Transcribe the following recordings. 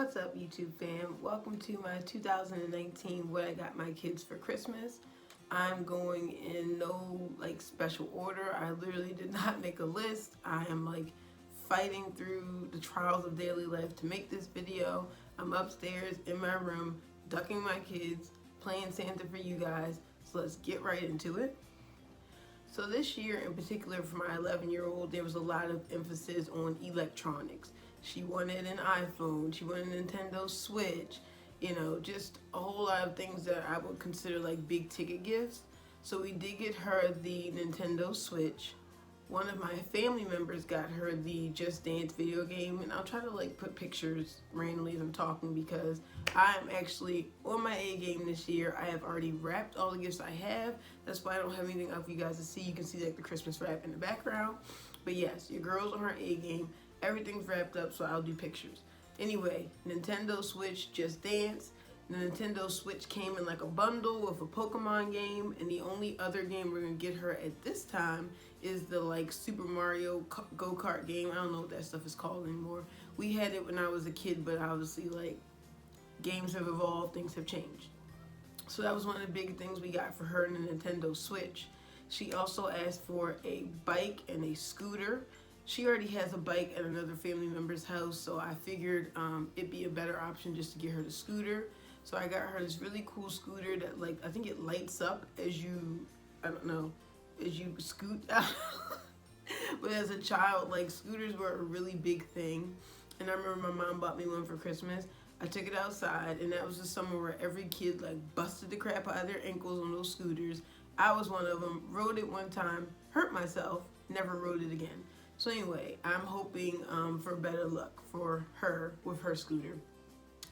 What's up, YouTube fam? Welcome to my 2019 What I Got My Kids for Christmas. I'm going in no special order. I literally did not make a list. I am fighting through the trials of daily life to make this video. I'm upstairs in my room, ducking my kids, playing Santa for you guys. So let's get right into it. So this year in particular for my 11-year-old, there was a lot of emphasis on electronics. She wanted an iPhone, she wanted a Nintendo Switch, just a whole lot of things that I would consider big ticket gifts. So we did get her the Nintendo Switch. One of my family members got her the Just Dance video game, and I'll try to put pictures randomly as I'm talking because I am actually on my A game this year. I have already wrapped all the gifts I have. That's why I don't have anything up for you guys to see. You can see the Christmas wrap in the background. But yes, your girl's on her A game. Everything's wrapped up, so I'll do pictures. Anyway, Nintendo Switch Just Dance. The Nintendo Switch came in a bundle with a Pokemon game, and the only other game we're gonna get her at this time is the Super Mario go-kart game. I don't know what that stuff is called anymore. We had it when I was a kid, but obviously games have evolved, things have changed. So that was one of the big things we got for her in the Nintendo Switch. She also asked for a bike and a scooter. She already has a bike at another family member's house, so I figured it'd be a better option just to get her the scooter. So I got her this really cool scooter that I think it lights up as you, as you scoot out. But as a child, scooters were a really big thing. And I remember my mom bought me one for Christmas. I took it outside, and that was the summer where every kid busted the crap out of their ankles on those scooters. I was one of them, rode it one time, hurt myself, never rode it again. So anyway, I'm hoping for better luck for her with her scooter.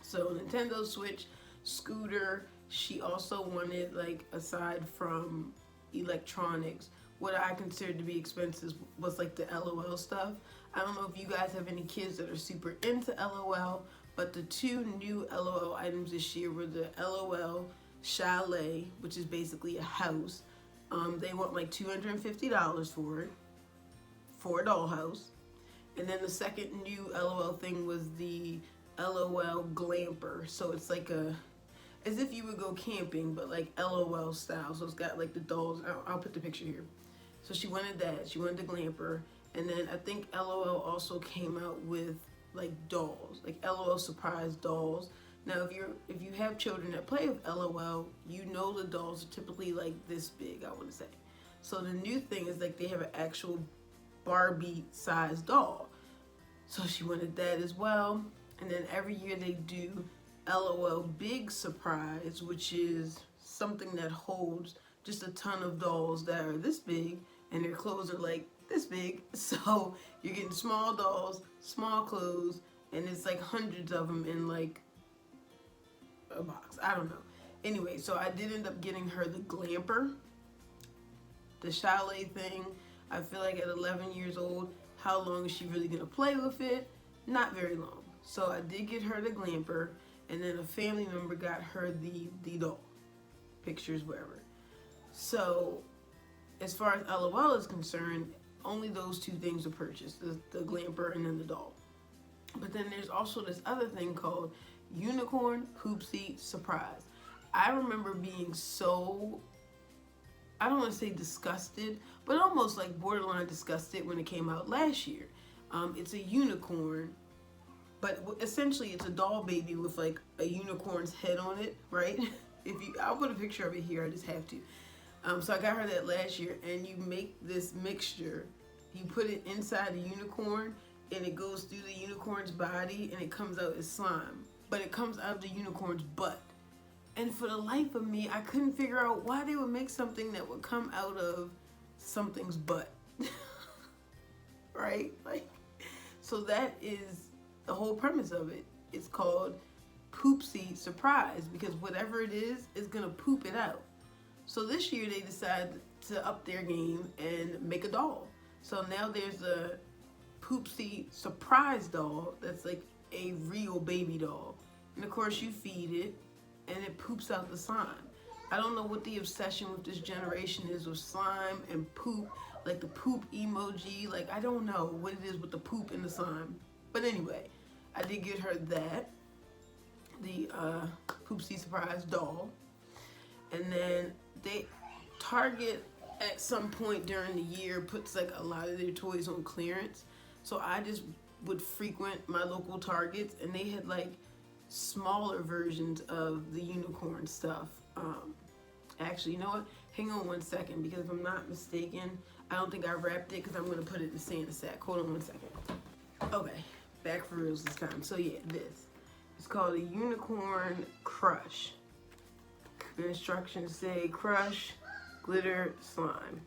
So Nintendo Switch, scooter. She also wanted, aside from electronics, what I considered to be expensive was the LOL stuff. I don't know if you guys have any kids that are super into LOL, but the two new LOL items this year were the LOL Chalet, which is basically a house. They want $250 for it. For a dollhouse. And then the second new LOL thing was the LOL Glamper. So it's as if you would go camping, but LOL style. So it's got the dolls. I'll put the picture here. So she wanted that. She wanted the Glamper. And then I think LOL also came out with dolls, LOL surprise dolls. Now if you have children that play with LOL, you know the dolls are typically this big, I want to say. So the new thing is they have an actual Barbie sized doll. So she wanted that as well. And then every year they do LOL Big Surprise, which is something that holds just a ton of dolls that are this big and their clothes are this big. So you're getting small dolls, small clothes, and it's hundreds of them in a box. I don't know. Anyway, so I did end up getting her the Glamper, the Chalet thing. I feel at 11 years old, how long is she really gonna play with it? Not very long. So I did get her the Glamper, and then a family member got her the doll. Pictures, wherever. So as far as LOL is concerned, only those two things were purchased, the Glamper and then the doll. But then there's also this other thing called Unicorn Poopsie Surprise. I remember being so, I don't want to say disgusted, but almost borderline disgusted when it came out last year. It's a unicorn, but essentially it's a doll baby with a unicorn's head on it, right? I'll put a picture of it here, I just have to. So I got her that last year, and you make this mixture. You put it inside the unicorn, and it goes through the unicorn's body, and it comes out as slime. But it comes out of the unicorn's butt. And for the life of me, I couldn't figure out why they would make something that would come out of something's butt. Right? So that is the whole premise of it. It's called Poopsie Surprise, because whatever it is gonna poop it out. So this year they decided to up their game and make a doll. So now there's a Poopsie Surprise doll that's a real baby doll. And of course you feed it, and it poops out the slime. I don't know what the obsession with this generation is with slime and poop, the poop emoji. I don't know what it is with the poop and the slime. But anyway, I did get her that. the Poopsie Surprise doll. And then Target at some point during the year puts like a lot of their toys on clearance. So I just would frequent my local Targets, and they had like smaller versions of the unicorn stuff. Actually, you know what? Hang on one second, because if I'm not mistaken, I don't think I wrapped it because I'm going to put it in the Santa sack. Hold on one second. Okay, back for reals this time. So yeah, this. It's called a Unicorn Crush. The instructions say crush, glitter, slime.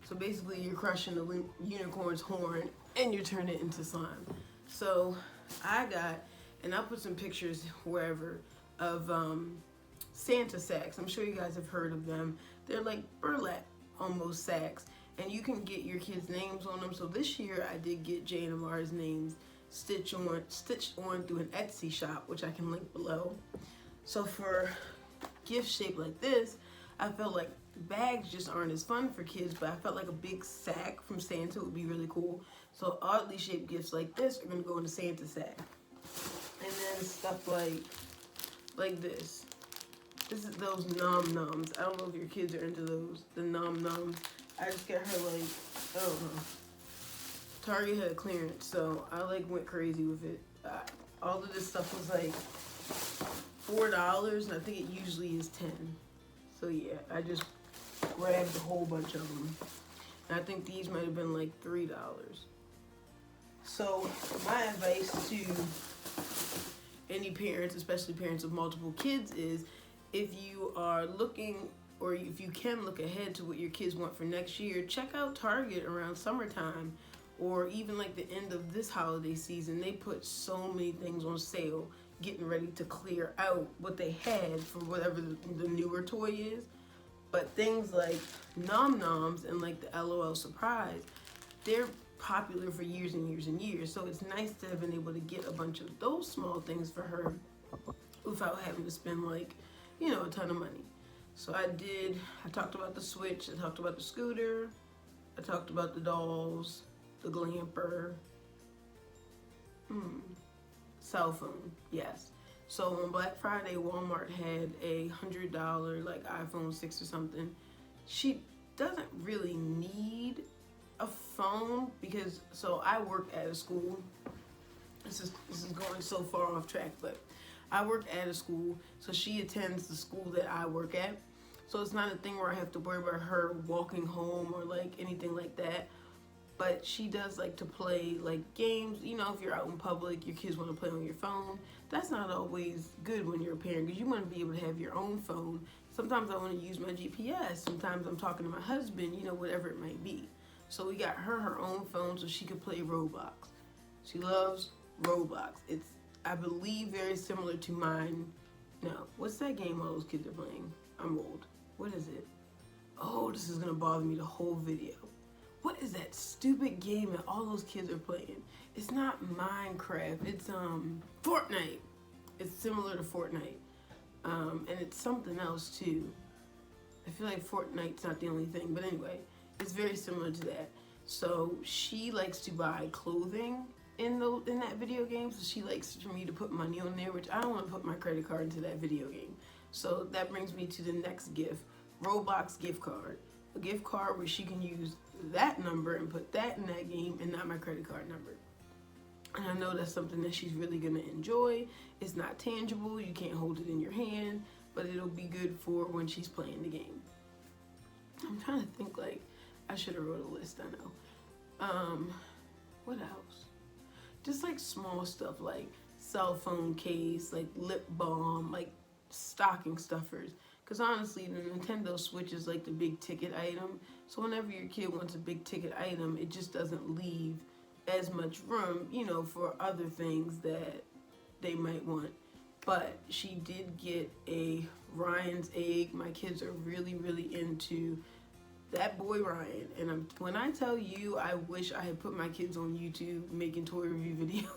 So basically you're crushing the unicorn's horn and you turn it into slime. So I got, and I'll put some pictures wherever, of Santa sacks. I'm sure you guys have heard of them. They're like burlap almost sacks, and you can get your kids' names on them. So this year I did get Jay and Amar's names stitched on through an Etsy shop, which I can link below. So for gift shaped like this, I felt like bags just aren't as fun for kids, but I felt like a big sack from Santa would be really cool. So oddly shaped gifts like this are gonna go in the Santa sack. And then stuff like this. This is those nom noms. I don't know if your kids are into those, the nom noms. I just got her like, I don't know. Target had clearance, so I like went crazy with it. All of this stuff was like $4, and I think it usually is $10. So yeah, I just grabbed a whole bunch of them. And I think these might have been like $3. So my advice to any parents, especially parents of multiple kids, is if you are looking, or if you can look ahead to what your kids want for next year, check out Target around summertime, or even like the end of this holiday season. They put so many things on sale, getting ready to clear out what they had for whatever the newer toy is. But things like Nom Noms and like the LOL Surprise, they're popular for years and years and years. So it's nice to have been able to get a bunch of those small things for her without having to spend like, you know, a ton of money. So I talked about the Switch, I talked about the scooter, I talked about the dolls, the glamper, cell phone, yes. So on Black Friday, Walmart had a $100 like iPhone 6 or something. She doesn't really need a phone because, so I work at a school. This is going so far off track, but I work at a school, so she attends the school that I work at. So it's not a thing where I have to worry about her walking home or like anything like that. But she does like to play like games. You know, if you're out in public, your kids want to play on your phone. That's not always good when you're a parent, because you want to be able to have your own phone. Sometimes I want to use my GPS. Sometimes I'm talking to my husband, you know, whatever it might be. So we got her own phone so she could play Roblox. She loves Roblox. It's, I believe, very similar to mine. No, what's that game all those kids are playing? I'm old. What is it? Oh, this is gonna bother me the whole video. What is that stupid game that all those kids are playing? It's not Minecraft, it's Fortnite. It's similar to Fortnite. And it's something else too. I feel like Fortnite's not the only thing, but anyway, it's very similar to that. So she likes to buy clothing in that video game, so she likes for me to put money on there, which I don't want to put my credit card into that video game. So that brings me to the next gift, Roblox gift card. A gift card where she can use that number and put that in that game and not my credit card number. And I know that's something that she's really gonna enjoy. It's not tangible, you can't hold it in your hand, but it'll be good for when she's playing the game. I'm trying to think, like, I should have wrote a list, I know. What else? Just like small stuff like cell phone case, like lip balm, like stocking stuffers. Because honestly, the Nintendo Switch is like the big ticket item. So whenever your kid wants a big ticket item, it just doesn't leave as much room, you know, for other things that they might want. But she did get a Ryan's egg. My kids are really, really into that boy Ryan. And when I tell you, I wish I had put my kids on YouTube making toy review videos.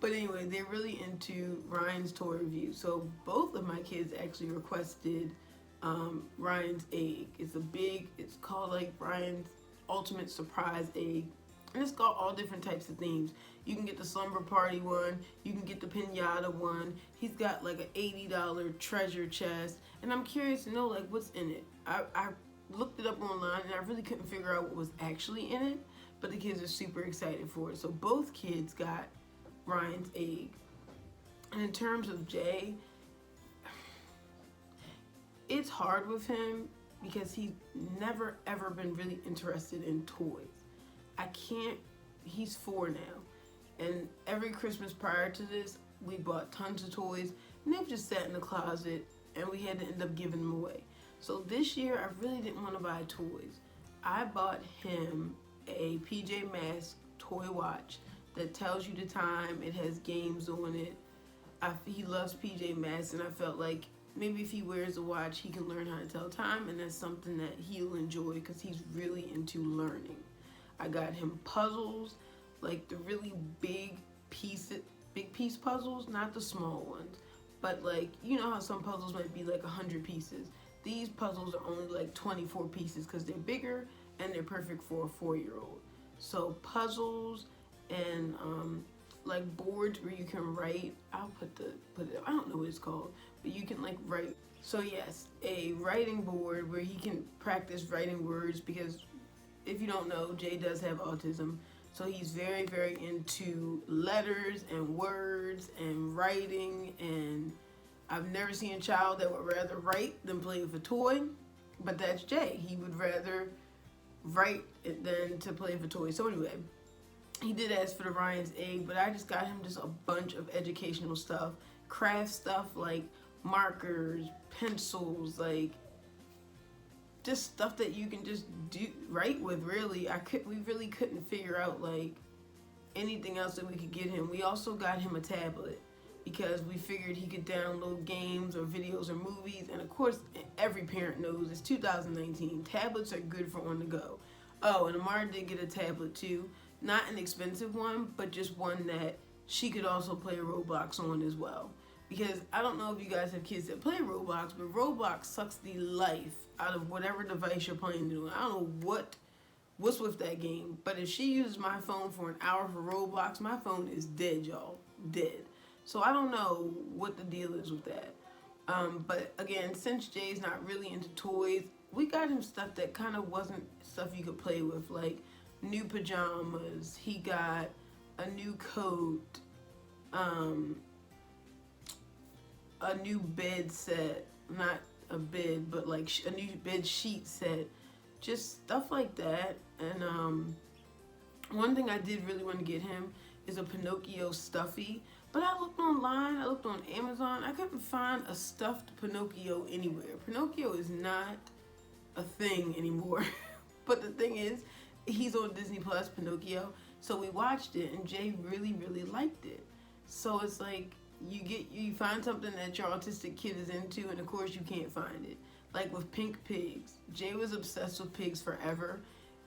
But anyway, they're really into Ryan's toy review. So both of my kids actually requested Ryan's egg. It's called like Ryan's Ultimate Surprise Egg. And it's got all different types of themes. You can get the slumber party one. You can get the pinata one. He's got like an $80 treasure chest. And I'm curious to know like what's in it. I looked it up online and I really couldn't figure out what was actually in it. But the kids are super excited for it. So both kids got Ryan's egg. And in terms of Jay, it's hard with him because he's never ever been really interested in toys. I can't, he's 4 now. And every Christmas prior to this, we bought tons of toys and they've just sat in the closet and we had to end up giving them away. So this year, I really didn't want to buy toys. I bought him a PJ Masks toy watch that tells you the time. It has games on it. He loves PJ Masks and I felt like maybe if he wears a watch, he can learn how to tell time, and that's something that he'll enjoy because he's really into learning. I got him puzzles, like the really big piece puzzles, not the small ones, but like, you know how some puzzles might be like 100 pieces. These puzzles are only like 24 pieces because they're bigger and they're perfect for a 4-year-old. So puzzles and like boards where you can write. I'll put it, I don't know what it's called, but you can like write. So yes, a writing board where he can practice writing words, because if you don't know, Jay does have autism. So he's very, very into letters and words and writing, and I've never seen a child that would rather write than play with a toy, but that's Jay. He would rather write than to play with a toy. So anyway, he did ask for the Ryan's egg, but I just got him just a bunch of educational stuff, craft stuff like markers, pencils, like just stuff that you can just do write with. Really, we really couldn't figure out like anything else that we could get him. We also got him a tablet because we figured he could download games or videos or movies, and of course every parent knows it's 2019, tablets are good for on the go. Oh, and Amara did get a tablet too. Not an expensive one, but just one that she could also play Roblox on as well. Because I don't know if you guys have kids that play Roblox, but Roblox sucks the life out of whatever device you're playing on. I don't know what's with that game, but if she uses my phone for an hour for Roblox, my phone is dead, y'all. Dead. So I don't know what the deal is with that. But again, since Jay's not really into toys, we got him stuff that kind of wasn't stuff you could play with, like new pajamas. He got a new coat, a new bed set, not a bed, but like a new bed sheet set, just stuff like that. And one thing I did really want to get him is a Pinocchio stuffy, but I looked online, I looked on Amazon, I couldn't find a stuffed Pinocchio anywhere. Pinocchio is not a thing anymore. But the thing is, he's on Disney Plus, Pinocchio, so we watched it and Jay really, really liked it. So it's like you find something that your autistic kid is into, and of course you can't find it. Like with pink pigs, Jay was obsessed with pigs forever,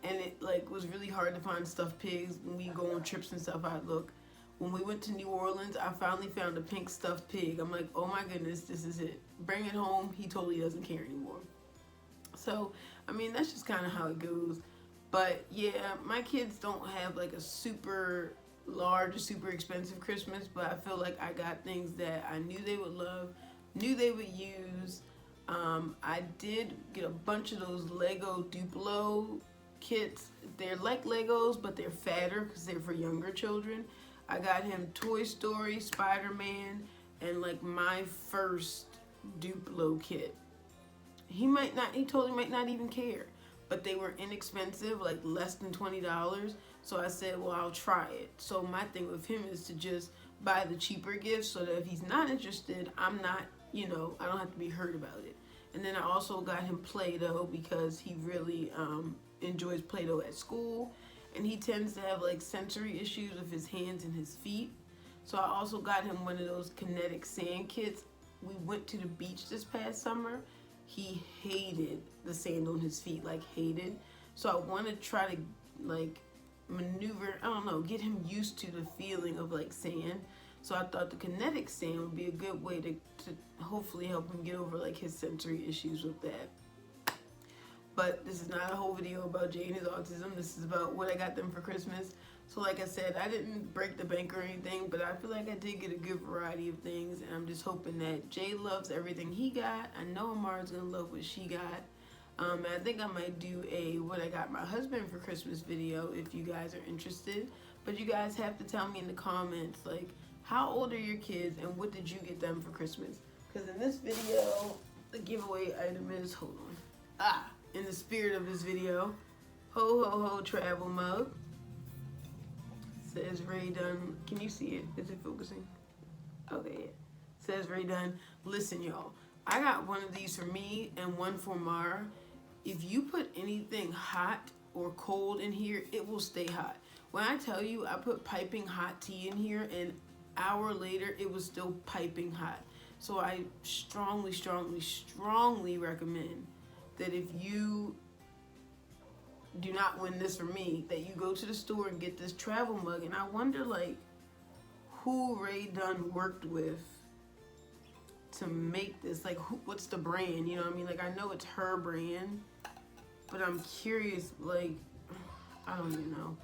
and it like was really hard to find stuffed pigs. When we go on trips and stuff, I'd look. When we went to New Orleans, I finally found a pink stuffed pig. I'm like, oh my goodness, this is it. Bring it home. He totally doesn't care anymore. So, I mean, that's just kind of how it goes. But yeah, my kids don't have like a super large or super expensive Christmas, but I feel like I got things that I knew they would love, knew they would use. I did get a bunch of those Lego Duplo kits. They're like Legos, but they're fatter because they're for younger children. I got him Toy Story, Spider-Man, and like my first Duplo kit. He totally might not even care, but they were inexpensive, like less than $20. So I said, well, I'll try it. So my thing with him is to just buy the cheaper gifts so that if he's not interested, I'm not, I don't have to be hurt about it. And then I also got him Play-Doh because he really enjoys Play-Doh at school. And he tends to have like sensory issues with his hands and his feet. So I also got him one of those kinetic sand kits. We went to the beach this past summer. He hated the sand on his feet, like hated. So I want to try to like maneuver, get him used to the feeling of like sand. So I thought the kinetic sand would be a good way to hopefully help him get over like his sensory issues with that. But this is not a whole video about Jay and his autism. This is about what I got them for Christmas. So like I said, I didn't break the bank or anything, but I feel like I did get a good variety of things, and I'm just hoping that Jay loves everything he got. I know Amara's gonna love what she got. I think I might do a what I got my husband for Christmas video if you guys are interested. But you guys have to tell me in the comments, like, how old are your kids and what did you get them for Christmas? Because in this video, the giveaway item is, hold on. In the spirit of this video, ho ho ho travel mug. Says Ray Dunn. Can you see it? Is it focusing? Okay, yeah. Says Ray Dunn. Listen, y'all. I got one of these for me and one for Mara. If you put anything hot or cold in here, it will stay hot. When I tell you I put piping hot tea in here, an hour later it was still piping hot. So I strongly, strongly, strongly recommend that if you do not win this for me, that you go to the store and get this travel mug. And I wonder, like, who Ray Dunn worked with to make this. Like, what's the brand? You know what I mean? Like, I know it's her brand, but I'm curious, like, I don't even know.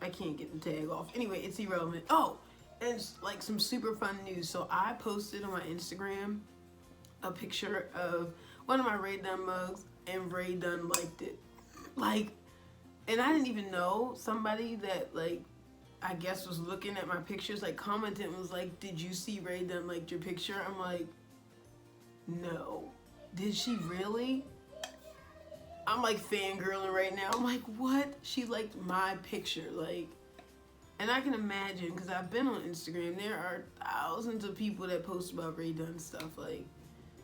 I can't get the tag off. Anyway, it's irrelevant. Oh, and it's like some super fun news. So I posted on my Instagram a picture of one of my Ray Dunn mugs, and Ray Dunn liked it. Like, and I didn't even know, somebody that, like, I guess was looking at my pictures, like, commented and was like, did you see Ray Dunn liked your picture? I'm like, no. Did she really? I'm like fangirling right now. I'm like, what? She liked my picture, like, and I can imagine, because I've been on Instagram, there are thousands of people that post about Ray Dunn stuff, like,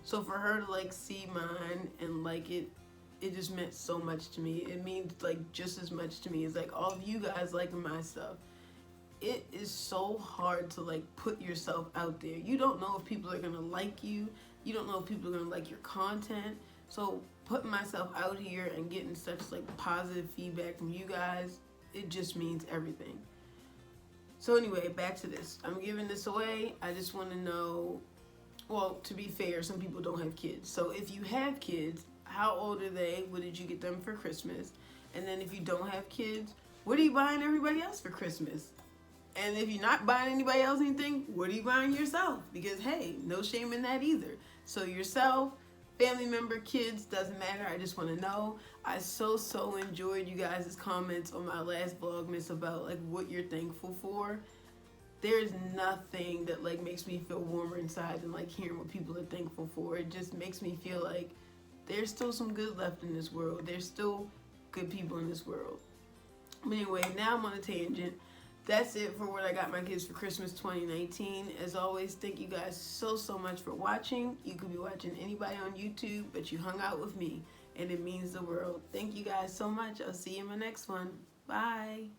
so for her to, like, see mine and like it just meant so much to me. It means, like, just as much to me as, like, all of you guys liking my stuff. It is so hard to, like, put yourself out there. You don't know if people are gonna like you. You don't know if people are gonna like your content. So putting myself out here and getting such, like, positive feedback from you guys, it just means everything. So anyway, back to this. I'm giving this away. I just want to know, well, to be fair, some people don't have kids. So if you have kids, how old are they? What did you get them for Christmas? And then if you don't have kids, what are you buying everybody else for Christmas? And if you're not buying anybody else anything, what are you buying yourself? Because, hey, no shame in that either. So yourself, family member, kids, doesn't matter. I just want to know. I so enjoyed you guys' comments on my last Vlogmas about, like, what you're thankful for. There's nothing that, like, makes me feel warmer inside than, like, hearing what people are thankful for. It just makes me feel like there's still some good left in this world. There's still good people in this world. But anyway, now I'm on a tangent. That's it for what I got my kids for Christmas 2019. As always, thank you guys so much for watching. You could be watching anybody on YouTube, but you hung out with me, and it means the world. Thank you guys so much. I'll see you in my next one. Bye.